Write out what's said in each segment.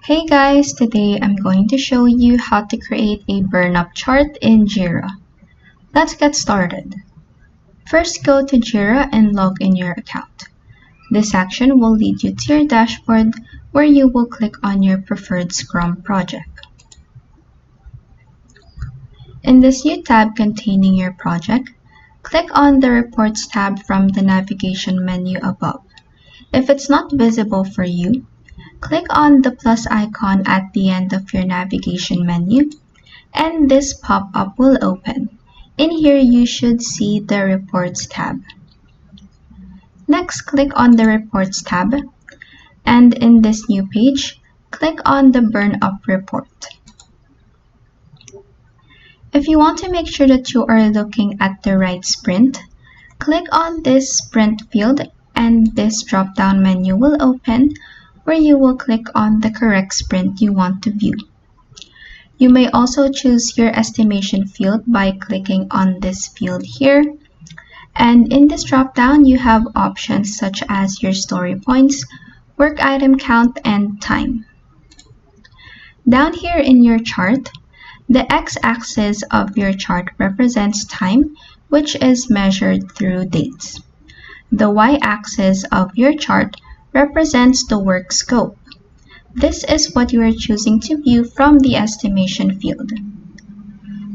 Hey guys, today I'm going to show you how to create a burn-up chart in Jira. Let's get started. First, go to Jira and log in your account. This action will lead you to your dashboard where you will click on your preferred Scrum project. In this new tab containing your project, click on the Reports tab from the navigation menu above. If it's not visible for you, click on the plus icon at the end of your navigation menu, and this pop-up will open. In here, you should see the Reports tab. Next, click on the Reports tab, and in this new page, click on the Burn Up report. If you want to make sure that you are looking at the right sprint, click on this sprint field, and this drop-down menu will open where you will click on the correct sprint you want to view. You may also choose your estimation field by clicking on this field here. And in this drop-down, you have options such as your story points, work item count, and time. Down here in your chart, the x-axis of your chart represents time, which is measured through dates. The y-axis of your chart represents the work scope. This is what you are choosing to view from the estimation field.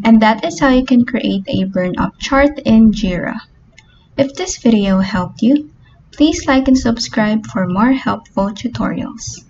And that is how you can create a burn-up chart in Jira. If this video helped you, please like and subscribe for more helpful tutorials.